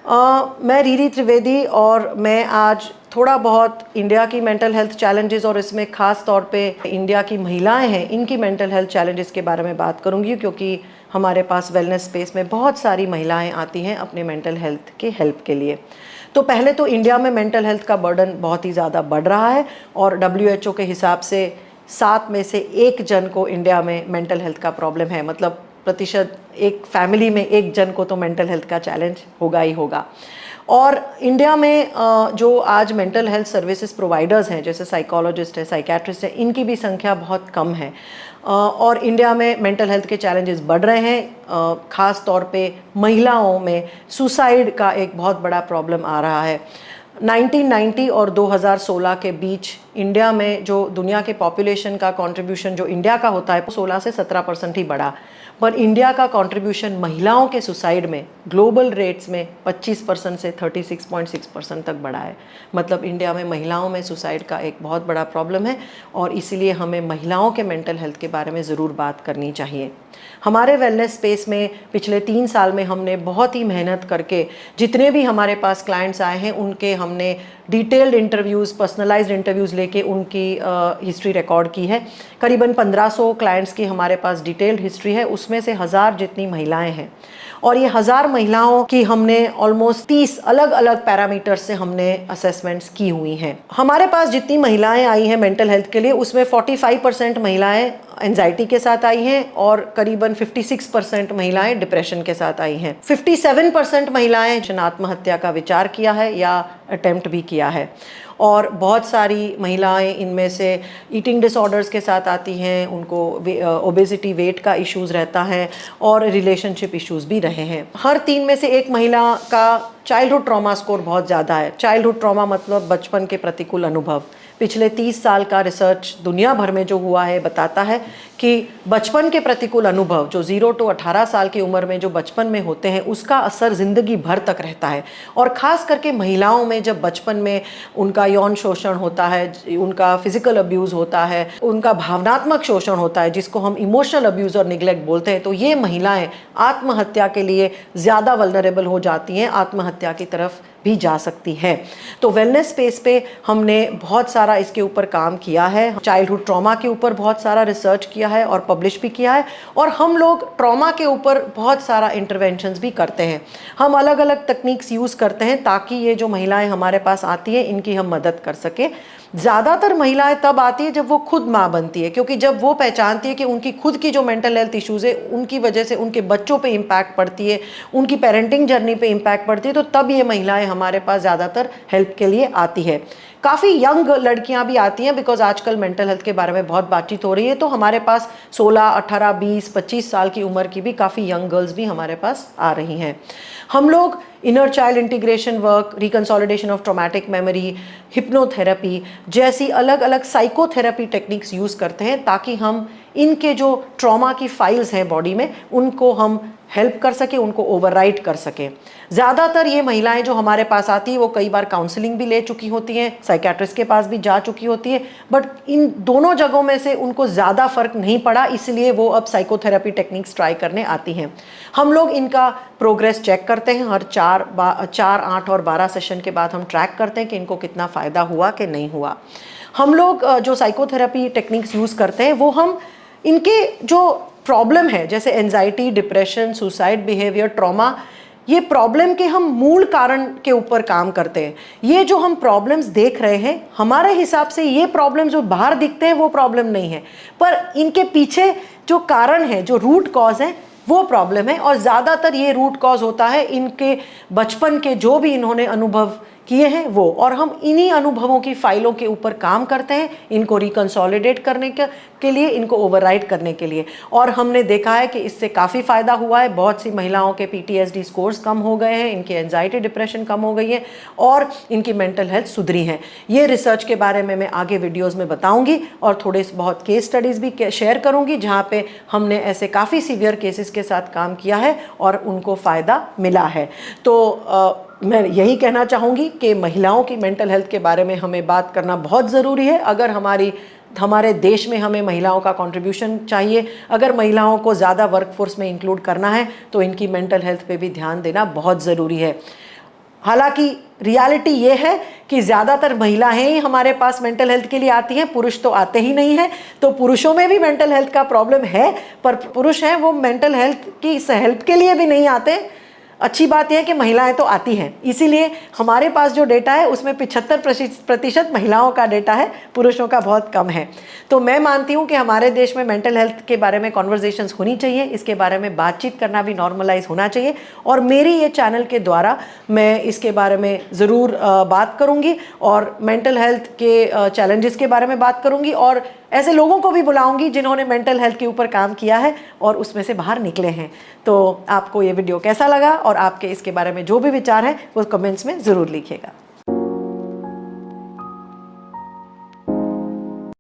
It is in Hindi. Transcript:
मैं रीरी त्रिवेदी और मैं आज थोड़ा बहुत इंडिया की मेंटल हेल्थ चैलेंजेस और इसमें ख़ास तौर पे इंडिया की महिलाएं हैं इनकी मेंटल हेल्थ चैलेंजेस के बारे में बात करूंगी, क्योंकि हमारे पास वेलनेस स्पेस में बहुत सारी महिलाएं आती हैं अपने मेंटल हेल्थ के हेल्प के लिए। तो पहले तो इंडिया में मेंटल हेल्थ का बर्डन बहुत ही ज़्यादा बढ़ रहा है और WHO के हिसाब से 7 में से 1 जन को इंडिया में मेंटल हेल्थ का प्रॉब्लम है। मतलब प्रतिशत एक फैमिली में 1 जन को तो मेंटल हेल्थ का चैलेंज होगा ही होगा। और इंडिया में जो आज मेंटल हेल्थ सर्विसेज प्रोवाइडर्स हैं, जैसे साइकोलॉजिस्ट है, साइकेट्रिस्ट है, इनकी भी संख्या बहुत कम है। और इंडिया में मेंटल हेल्थ के चैलेंजेस बढ़ रहे हैं। ख़ास तौर पे महिलाओं में सुसाइड का एक बहुत बड़ा प्रॉब्लम आ रहा है। 1990 और 2016 के बीच इंडिया में जो दुनिया के पॉपुलेशन का कंट्रीब्यूशन जो इंडिया का होता है 16 से 17% ही बढ़ा, पर इंडिया का कंट्रीब्यूशन महिलाओं के सुसाइड में ग्लोबल रेट्स में 25% से 36.6% तक बढ़ा है। मतलब इंडिया में महिलाओं में सुसाइड का एक बहुत बड़ा प्रॉब्लम है और इसीलिए हमें महिलाओं के मेंटल हेल्थ के बारे में ज़रूर बात करनी चाहिए। हमारे वेलनेस स्पेस में पिछले 3 साल में हमने बहुत ही मेहनत करके जितने भी हमारे पास क्लाइंट्स आए हैं उनके हमने डिटेल्ड इंटरव्यूज़, पर्सनलाइज्ड इंटरव्यूज़ लेके उनकी हिस्ट्री रिकॉर्ड की है। करीबन 1500 क्लाइंट्स की हमारे पास डिटेल्ड हिस्ट्री है, उसमें से 1000 जितनी महिलाएं हैं और ये 1000 महिलाओं की हमने ऑलमोस्ट 30 अलग अलग पैरामीटर्स से हमने असेसमेंट्स की हुई हैं। हमारे पास जितनी महिलाएं आई हैं मेंटल हेल्थ के लिए उसमें 45% महिलाएं एंजाइटी के साथ आई हैं और करीबन 56% महिलाएं डिप्रेशन के साथ आई हैं। 57% महिलाएं आत्महत्या का विचार किया है या अटेम्प्ट भी किया है और बहुत सारी महिलाएं इनमें से ईटिंग डिसऑर्डर्स के साथ आती हैं, उनको ओबेसिटी वेट का इश्यूज़ रहता है और रिलेशनशिप इश्यूज़ भी रहे हैं। हर 3 में से 1 महिला का चाइल्डहुड ट्रॉमा स्कोर बहुत ज़्यादा है। चाइल्डहुड ट्रॉमा मतलब बचपन के प्रतिकूल अनुभव। पिछले 30 साल का रिसर्च दुनिया भर में जो हुआ है बताता है कि बचपन के प्रतिकूल अनुभव जो 0 to 18 साल की उम्र में जो बचपन में होते हैं उसका असर ज़िंदगी भर तक रहता है। और ख़ास करके महिलाओं में जब बचपन में उनका यौन शोषण होता है, उनका फिजिकल अब्यूज़ होता है, उनका भावनात्मक शोषण होता है जिसको हम इमोशनल अब्यूज़ और निगलेक्ट बोलते हैं, तो ये महिलाएं आत्महत्या के लिए ज़्यादा वल्नरेबल हो जाती हैं, आत्महत्या की तरफ भी जा सकती है। तो वेलनेस स्पेस पे हमने बहुत सारा इसके ऊपर काम किया है। चाइल्डहुड ट्रॉमा के ऊपर बहुत सारा रिसर्च किया है और पब्लिश भी किया है और हम लोग ट्रॉमा के ऊपर बहुत सारा इंटरवेंशंस भी करते हैं। हम अलग अलग तकनीक्स यूज़ करते हैं ताकि ये जो महिलाएं हमारे पास आती हैं इनकी हम मदद कर सकें। ज़्यादातर महिलाएं तब आती है जब वो खुद माँ बनती है, क्योंकि जब वो पहचानती है कि उनकी खुद की जो मेंटल हेल्थ इश्यूज़ है उनकी वजह से उनके बच्चों पे इम्पैक्ट पड़ती है, उनकी पेरेंटिंग जर्नी पे इम्पैक्ट पड़ती है, तो तब ये महिलाएं हमारे पास ज़्यादातर हेल्प के लिए आती है। काफ़ी यंग लड़कियां भी आती हैं बिकॉज आजकल मेंटल हेल्थ के बारे में बहुत बातचीत हो रही है, तो हमारे पास 16, 18, 20, 25 साल की उम्र की भी काफ़ी यंग गर्ल्स भी हमारे पास आ रही हैं। हम लोग inner child integration work, reconsolidation of traumatic memory, hypnotherapy जैसी अलग अलग साइकोथेरेपी टेक्निक्स यूज़ करते हैं ताकि हम इनके जो ट्रॉमा की फाइल्स हैं बॉडी में उनको हम हेल्प कर सके, उनको ओवरराइड कर सके। ज़्यादातर ये महिलाएं जो हमारे पास आती हैं वो कई बार काउंसलिंग भी ले चुकी होती हैं, साइकेट्रिस्ट के पास भी जा चुकी होती है, बट इन दोनों जगहों में से उनको ज़्यादा फर्क नहीं पड़ा, इसलिए वो अब साइकोथेरेपी टेक्निक्स ट्राई करने आती हैं। हम लोग इनका प्रोग्रेस चेक करते हैं, हर 4, 8 और 12 सेशन के बाद हम ट्रैक करते हैं कि इनको कितना फ़ायदा हुआ कि नहीं हुआ। हम लोग जो साइकोथेरेपी टेक्निक्स यूज़ करते हैं वो हम इनके जो प्रॉब्लम है जैसे anxiety, depression, suicide behaviour, trauma, ये प्रॉब्लम के हम मूल कारण के ऊपर काम करते हैं। ये जो हम प्रॉब्लम्स देख रहे हैं हमारे हिसाब से ये प्रॉब्लम जो बाहर दिखते हैं वो प्रॉब्लम नहीं है, पर इनके पीछे जो कारण है, जो रूट कॉज है वो प्रॉब्लम है। और ज़्यादातर ये रूट कॉज होता है इनके बचपन के जो भी इन्होंने अनुभव किए हैं वो, और हम इन्हीं अनुभवों की फाइलों के ऊपर काम करते हैं इनको रिकंसोलिडेट करने के लिए, इनको ओवरराइड करने के लिए। और हमने देखा है कि इससे काफ़ी फ़ायदा हुआ है। बहुत सी महिलाओं के PTSD स्कोर्स कम हो गए हैं, इनकी एंजाइटी, डिप्रेशन कम हो गई है और इनकी मेंटल हेल्थ सुधरी है। ये रिसर्च के बारे में मैं आगे वीडियोज़ में बताऊँगी और थोड़े बहुत केस स्टडीज़ भी शेयर करूँगी जहाँ पर हमने ऐसे काफ़ी सीवियर केसेस के साथ काम किया है और उनको फ़ायदा मिला है। तो मैं यही कहना चाहूँगी कि महिलाओं की मेंटल हेल्थ के बारे में हमें बात करना बहुत ज़रूरी है। अगर हमारे देश में हमें महिलाओं का कंट्रीब्यूशन चाहिए, अगर महिलाओं को ज़्यादा वर्कफोर्स में इंक्लूड करना है तो इनकी मेंटल हेल्थ पे भी ध्यान देना बहुत ज़रूरी है। हालांकि रियलिटी ये है कि ज़्यादातर महिलाएं ही हमारे पास मेंटल हेल्थ के लिए आती हैं, पुरुष तो आते ही नहीं हैं। तो पुरुषों में भी मेंटल हेल्थ का प्रॉब्लम है, पर पुरुष हैं वो मेंटल हेल्थ की हेल्प के लिए भी नहीं आते। अच्छी बात यह है कि महिलाएं तो आती हैं, इसीलिए हमारे पास जो डेटा है उसमें 75% महिलाओं का डेटा है, पुरुषों का बहुत कम है। तो मैं मानती हूँ कि हमारे देश में मेंटल हेल्थ के बारे में कॉन्वर्जेशंस होनी चाहिए, इसके बारे में बातचीत करना भी नॉर्मलाइज होना चाहिए। और मेरी ये चैनल के द्वारा मैं इसके बारे में ज़रूर बात करूँगी और मेंटल हेल्थ के चैलेंजेस के बारे में बात करूँगी और ऐसे लोगों को भी बुलाऊंगी जिन्होंने मेंटल हेल्थ के ऊपर काम किया है और उसमें से बाहर निकले हैं। तो आपको ये वीडियो कैसा लगा और आपके इसके बारे में जो भी विचार हैं वो कमेंट्स में ज़रूर लिखिएगा।